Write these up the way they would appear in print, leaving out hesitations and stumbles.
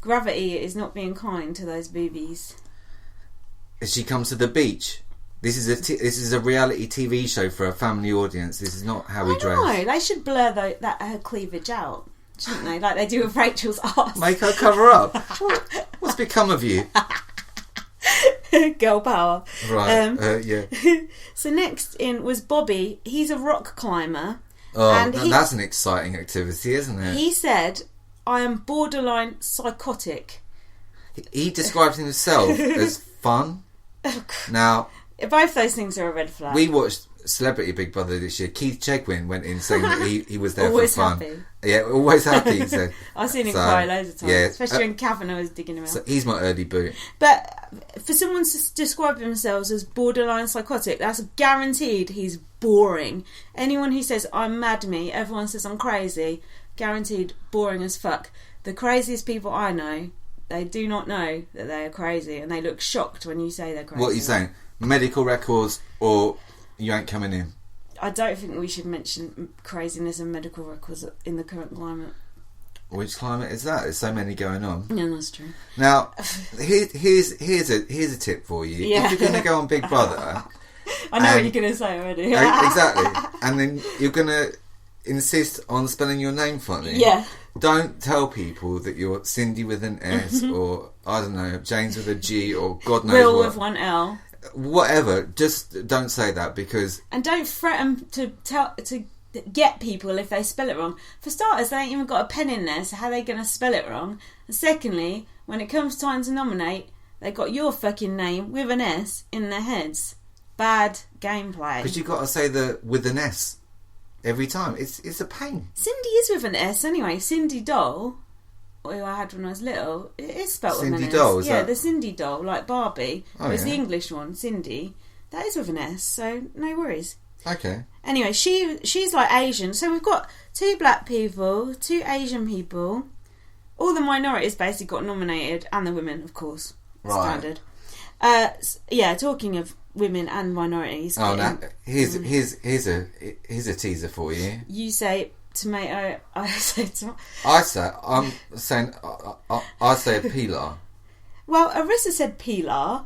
Gravity is not being kind to those boobies. As she comes to the beach. This is a reality TV show for a family audience. This is not how we dress. No, they should blur her cleavage out, shouldn't they? Like they do with Rachel's arse. Make her cover up. What's become of you? Girl power. Right. Yeah. So next in was Bobby. He's a rock climber. Oh, and that's an exciting activity, isn't it? He said, "I am borderline psychotic." He described himself as fun. Now, both those things are a red flag. We watched Celebrity Big Brother this year. Keith Chegwin went in saying that he was there always for fun. Happy. Yeah, always happy. So, I've seen him cry loads of times, yeah, especially when Kavanagh was digging him out. So he's my early boot. But for someone to describe themselves as borderline psychotic, that's guaranteed he's boring. Anyone who says I'm mad me, everyone says I'm crazy, guaranteed boring as fuck. The craziest people I know, they do not know that they are crazy, and they look shocked when you say they're crazy. What are you saying? Medical records, or you ain't coming in? I don't think we should mention craziness and medical records in the current climate. Which climate is that? There's so many going on. Yeah, that's true. Now, here's a tip for you. Yeah. If you're going to go on Big Brother... I know what you're going to say already. Exactly. And then you're going to insist on spelling your name funny. Yeah. Don't tell people that you're Cindy with an S or, I don't know, James with a G or God knows Will what. with one L. Whatever. Just don't say that because... And don't threaten to get people if they spell it wrong. For starters, they ain't even got a pen in there, so how are they going to spell it wrong? And secondly, when it comes time to nominate, they got your fucking name with an S in their heads. Bad gameplay. Because you've got to say the with an S every time. It's a pain. Cindy is with an S anyway. Cindy Doll, who I had when I was little, it is spelled with an S. Cindy Doll, is yeah, that? the Cindy Doll, like Barbie. Oh, it's yeah. the English one, Cindy. That is with an S, so no worries. Okay. Anyway, she's like Asian. So we've got 2 black people, 2 Asian people. All the minorities basically got nominated, and the women, of course. Right. Standard. Yeah, talking of women and minorities. Oh, now here's a teaser for you. You say tomato, I say tomato. I'm saying I say pilar. Well, Arissa said pilar.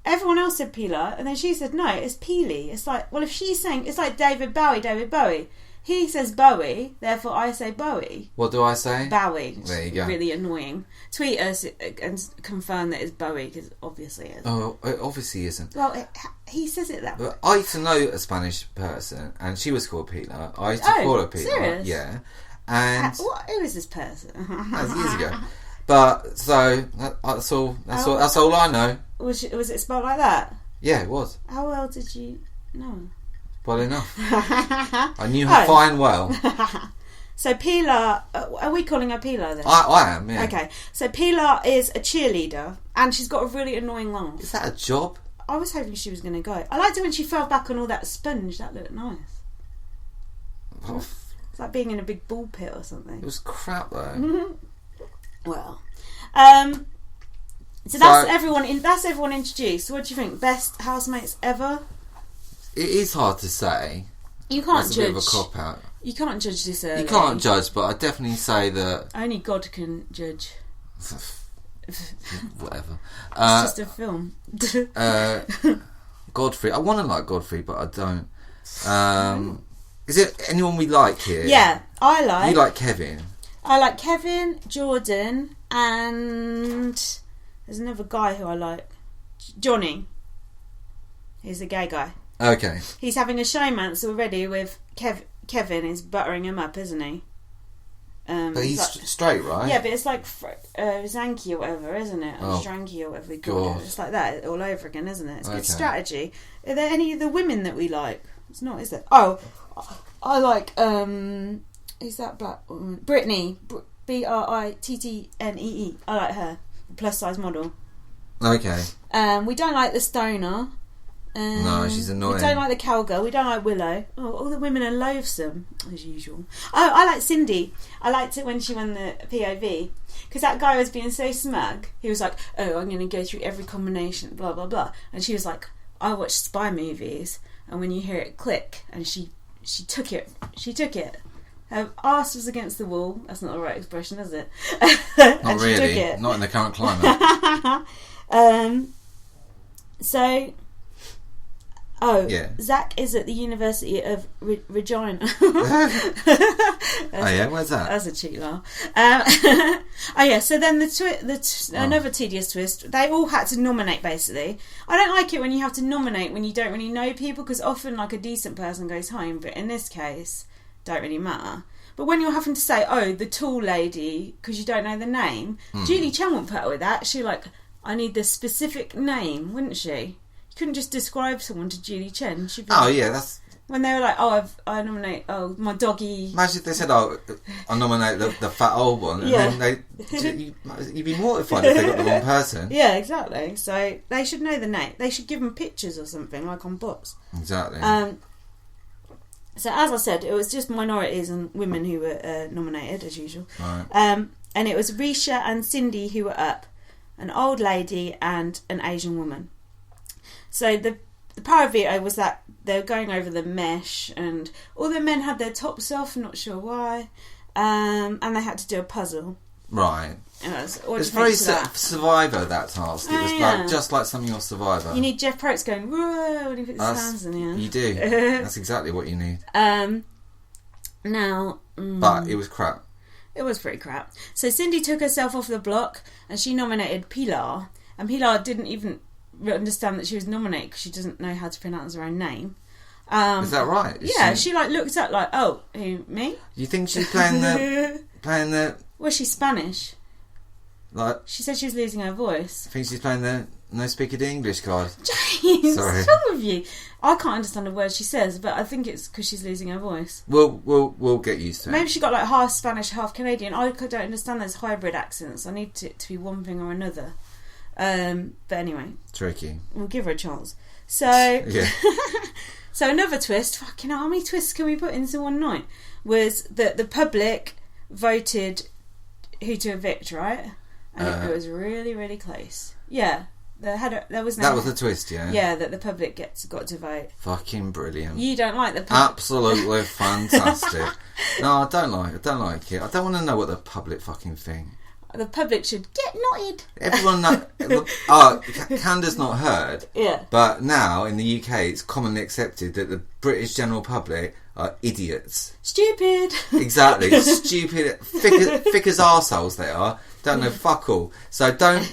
Everyone else said pilar, and then she said no, it's peely. It's like, well, if she's saying, it's like David Bowie. He says Bowie, therefore I say Bowie. What do I say? Bowie. There you go. Really annoying. Tweet us and confirm that it's Bowie, because obviously it is. Oh, it obviously isn't. Well, he says it that way. I used to know a Spanish person, and she was called Pilar. I used to call her Pilar. Serious? Yeah. And who is this person? that was years ago. But so that's all I know. Was it spelled like that? Yeah, it was. How well did you know? Well enough. I knew her fine well. So Pilar, are we calling her Pilar then? I am, yeah. Okay, so Pilar is a cheerleader, and she's got a really annoying laugh. Is that a job? I was hoping she was going to go. I liked it when she fell back on all that sponge. That looked nice. Oh, It's like being in a big ball pit or something. it was crap though. Well, so that's everyone. That's everyone introduced. So what do you think? Best housemates ever? It is hard to say. You can't That's judge. a bit of a cop out. You can't judge this early. You can't judge, but I definitely say that. Only God can judge. Whatever. It's just a film. Godfrey. I want to like Godfrey, but I don't. Is it anyone we like here? Yeah, I like. You like Kevin? I like Kevin, Jordan, and there's another guy who I like. Johnny. He's a gay guy. Okay. He's having a showmance already with Kevin is buttering him up, isn't he? But he's like, straight, right? Yeah, but it's like Zanky or whatever, isn't it? Or Stranky or whatever we call it. It's like that all over again, isn't it? It's good strategy. Are there any of the women that we like? It's not, is it? Oh, I like, who's that black woman? Brittany. Brittnee. I like her. Plus size model. Okay. We don't like the stoner. No, she's annoying. We don't like the cowgirl. We don't like Willow. Oh, all the women are loathsome, as usual. Oh, I like Cindy. I liked it when she won the POV. Because that guy was being so smug. He was like, oh, I'm going to go through every combination, blah, blah, blah. And she was like, I watch spy movies. And when you hear it click, and she took it. She took it. Her arse was against the wall. That's not the right expression, is it? Not really. Not in the current climate. Zach is at the University of Regina. Where's that? That's a cheat laugh. So then another tedious twist. They all had to nominate, basically. I don't like it when you have to nominate when you don't really know people, because often like a decent person goes home, but in this case, don't really matter. But when you're having to say, oh, the tall lady, because you don't know the name, Julie Chen wouldn't put up with that. She I need the specific name, wouldn't she? You couldn't just describe someone to Julie Chen. She'd be that's... When they were like, I nominate, my doggy... Imagine if they said, I nominate the fat old one, and then you'd be mortified if they got the wrong person. Yeah, exactly. So they should know the name. They should give them pictures or something, like on bots. Exactly. So as I said, it was just minorities and women who were nominated, as usual. Right. And it was Risha and Cindy who were up. An old lady and an Asian woman. So the paravoto was that they were going over the mesh, and all the men had their tops off, not sure why, and they had to do a puzzle. Right. It's very Survivor, that task. It was just like something on Survivor. You need Jeff Probst going, whoa, when he puts his hands in the air. You do. That's exactly what you need. But it was crap. It was pretty crap. So Cindy took herself off the block and she nominated Pilar. And Pilar didn't even understand that she was nominated because she doesn't know how to pronounce her own name. Is that right? She looked up like, oh, who, me? You think she's playing the... Was she Spanish? Like, she said she was losing her voice. I think she's playing the no speak of the English card. James, sorry. what's wrong with you? I can't understand a word she says, but I think it's because she's losing her voice. We'll get used to it. Maybe she got like half Spanish, half Canadian. I don't understand those hybrid accents. I need it to be one thing or another. But anyway, tricky. We'll give her a chance. So yeah. So another twist. Fucking how many twists can we put into one night? Was that the public voted who to evict, right? And it was really, really close. Yeah. There was no... That was the twist, yeah? Yeah, that the public got to vote. Fucking brilliant. You don't like the public... Absolutely fantastic. No, I don't like it. I don't want to know what the public fucking think. The public should get knotted. Everyone knows... Canada's not heard. Yeah. But now, in the UK, it's commonly accepted that the British general public are idiots. Stupid. Exactly. Stupid. Thick as arseholes they are. Don't know fuck all. So don't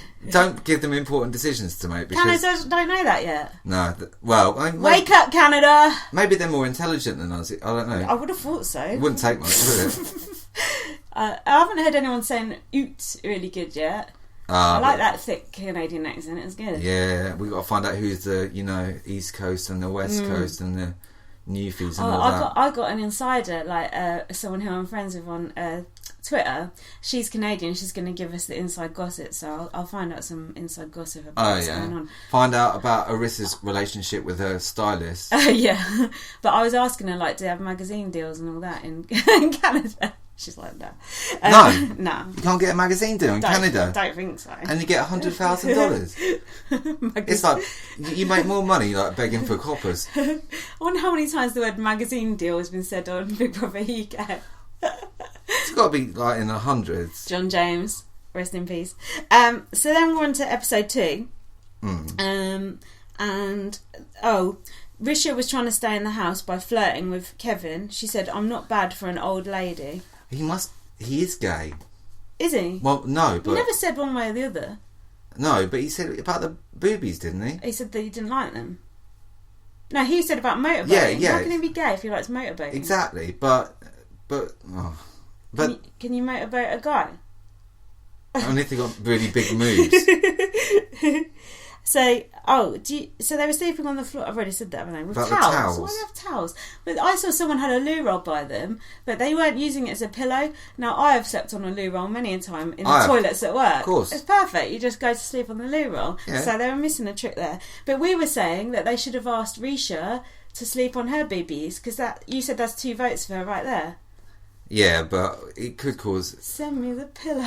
give them important decisions to make. Because Canada don't know that yet. No. Wake up, Canada. Maybe they're more intelligent than us. I don't know. I would have thought so. It wouldn't take much, would it? I haven't heard anyone saying "oot" really good yet. I like that thick Canadian accent. It's good. Yeah, we got to find out who's the East Coast and the West Coast and the Newfies and all that. I got an insider, like someone who I'm friends with on Twitter. She's Canadian. She's going to give us the inside gossip. So I'll find out some inside gossip about what's going on. Find out about Arissa's relationship with her stylist. Yeah, but I was asking her, like, do they have magazine deals and all that in Canada? She's like, no. No. You can't get a magazine deal in Canada? Don't think so. And you get $100,000. It's like, you make more money like begging for coppers. I wonder how many times the word magazine deal has been said on Big Brother UK. It's got to be like in the hundreds. John James, rest in peace. So then we're on to episode 2. Risha was trying to stay in the house by flirting with Kevin. She said, I'm not bad for an old lady. He is gay. Is he? Well, no, but... He never said one way or the other. No, but he said about the boobies, didn't he? He said that he didn't like them. No, he said about motorboating. Yeah. How can he be gay if he likes motorboating? Exactly, but... Can you motorboat a guy? Only if they got really big moves. So they were sleeping on the floor. I've already said that, haven't I? With towels. Why do they have towels? But I saw someone had a loo roll by them, but they weren't using it as a pillow. Now, I have slept on a loo roll many a time in the toilets at work. Of course. It's perfect. You just go to sleep on the loo roll. Yeah. So they were missing a trick there. But we were saying that they should have asked Risha to sleep on her BBs, because you said that's 2 votes for her right there. Yeah, but it could cause... Send me the pillow.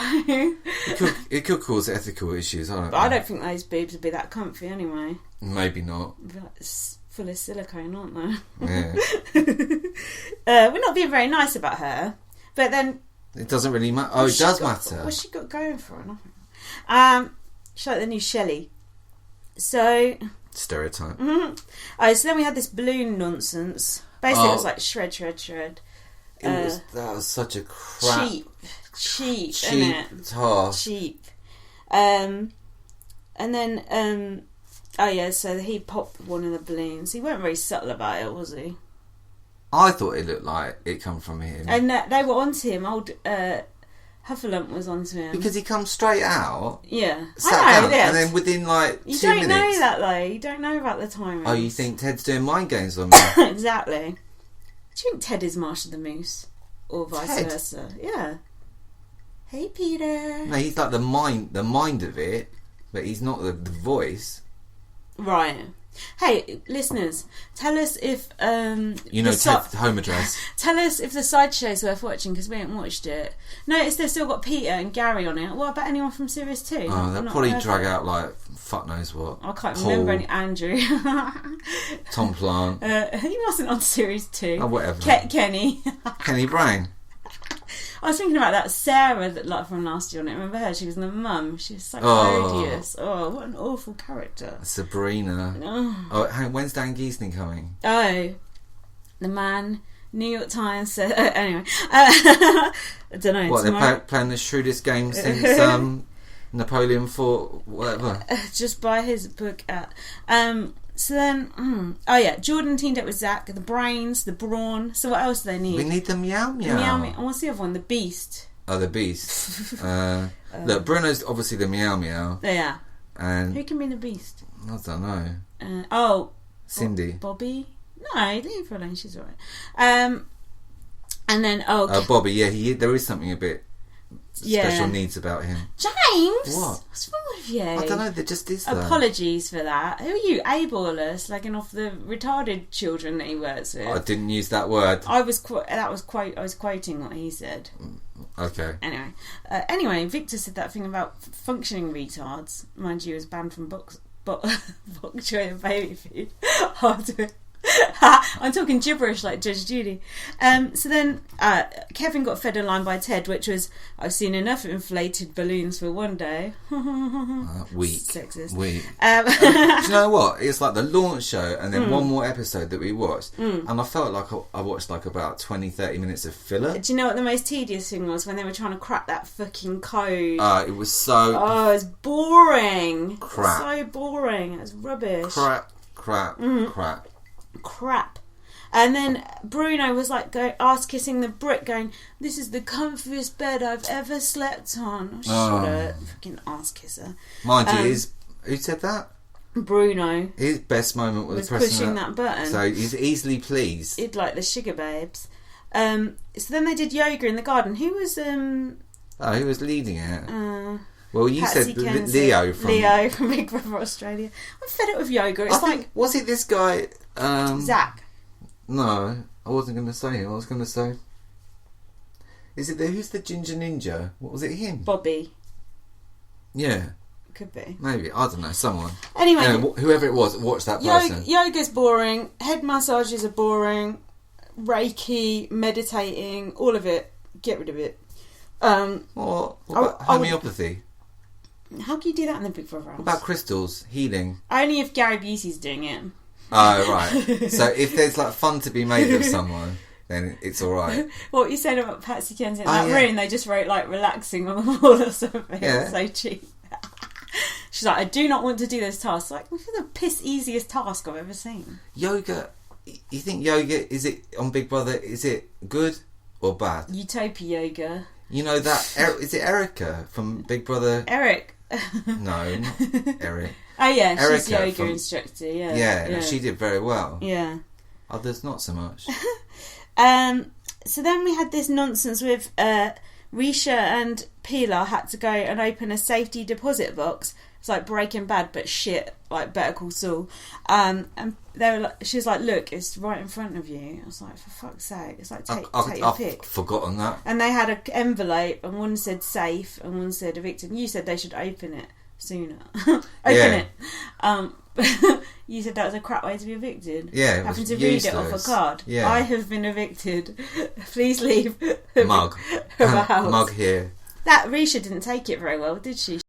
It could cause ethical issues. I don't think those boobs would be that comfy anyway. Maybe not. Like full of silicone, aren't they? Yeah. We're not being very nice about her, but then it doesn't really matter. Oh, it does matter. What's she got going for her? Nothing. She's like the new Shelley. So stereotype. Mm-hmm. Oh, so then we had this balloon nonsense. Basically, it was like shred. That was such a crap, cheap, isn't it? task. Cheap. And then so he popped one of the balloons. He weren't very subtle about it, was he? I thought it looked like it come from him. And they were onto him. Old Huffalump was onto him. Because he comes straight out. Yeah. Sat down, and then within like 2 minutes... You don't know that though. You don't know about the timing. Oh, you think Ted's doing mind games on me? Exactly. Do you think Ted is Marshall the Moose? Or vice versa? Yeah. Hey, Peter. No, he's like the mind of it, but he's not the voice. Right. Hey, listeners, tell us if Ted's home address. Tell us if the sideshow's worth watching, because we haven't watched it. Notice they've still got Peter and Gary on it. What about anyone from Series 2? Oh, they'll probably drag out like fuck knows what. I can't remember any. Andrew. Tom Plant. He wasn't on Series 2. Oh, whatever. Kenny. Kenny Brain. I was thinking about that Sarah that from last year on it. Remember her? She was the mum. She was so odious. Oh, what an awful character. Sabrina. Oh, when's Dan Giesling coming? Oh, the man. New York Times said. Anyway, I don't know. What, they're playing the shrewdest game since Napoleon fought whatever. Just buy his book out. So then, Jordan teamed up with Zach, the brains, the brawn. So what else do they need? We need the meow meow. The meow meow. And what's the other one? The beast. Oh, the beast. Look, Bruno's obviously the meow meow. Yeah. And who can be the beast? I don't know. Cindy. Bobby? No, leave her alone. She's alright. And then Bobby. Yeah, there is something a bit special needs about him. James, what? What's wrong with you? I don't know. There just is. Though. Apologies for that. Who are you, ableist, slagging off the retarded children that he works with? I didn't use that word. I was quoting what he said. Okay. Anyway, Victor said that thing about functioning retards. Mind you, was banned from bok choy and baby food. I'm talking gibberish like Judge Judy. So then Kevin got fed a line by Ted, which was, I've seen enough inflated balloons for one day. Weak. Sexist. Weak. Do you know what? It's like the launch show and then one more episode that we watched. And I felt like I watched like about 20-30 minutes of filler. Do you know what the most tedious thing was? When they were trying to crack that fucking code. It was so... Oh, it was boring. Crap. So boring. It was rubbish. Crap. And then Bruno was like ass kissing the brick, going, "This is the comfiest bed I've ever slept on." Shut up, fucking ass kisser. Mind you, who said that? Bruno. His best moment was pushing that button. So he's easily pleased. He'd like the sugar babes. So then they did yoga in the garden. Who was who was leading it? Well, you Patsy said Kenzie. Leo from Big Brother Australia. I'm fed up with yoga. It's was it this guy? Zach. No, I wasn't going to say him. I was going to say, is it who's the ginger ninja? What was it? Him? Bobby. Yeah. Could be. Maybe. I don't know. Someone. Anyway, whoever it was, watch that person. Yoga's boring. Head massages are boring. Reiki, meditating, all of it. Get rid of it. What about homeopathy? How can you do that in the Big Brother house? What about crystals, healing? Only if Gary Busey's doing it. Oh, right. So if there's like fun to be made of someone, then it's all right. What you said about Patsy Kenzie in that room, they just wrote like relaxing on the wall or something. Yeah. It's so cheap. She's like, I do not want to do this task. Like, this is the piss easiest task I've ever seen. Yoga. You think yoga, is it on Big Brother, is it good or bad? Utopia yoga. You know that, is it Erica from Big Brother? Eric. No, not Eric. Oh yeah, Erica she's yoga instructor, yeah. Yeah, she did very well. Yeah. Others not so much. So then we had this nonsense with Risha and Pilar had to go and open a safety deposit box. It's like Breaking Bad, but shit, like Better Call Saul. And they were like, she was like, "Look, it's right in front of you." I was like, "For fuck's sake!" It's like take your pick. I've forgotten that. And they had an envelope, and one said safe, and one said evicted. And you said they should open it sooner. Open it. You said that was a crap way to be evicted. Yeah, having to read it off a card. Yeah. I have been evicted. Please leave. Mug. Of a house. Mug here. That Risha didn't take it very well, did she?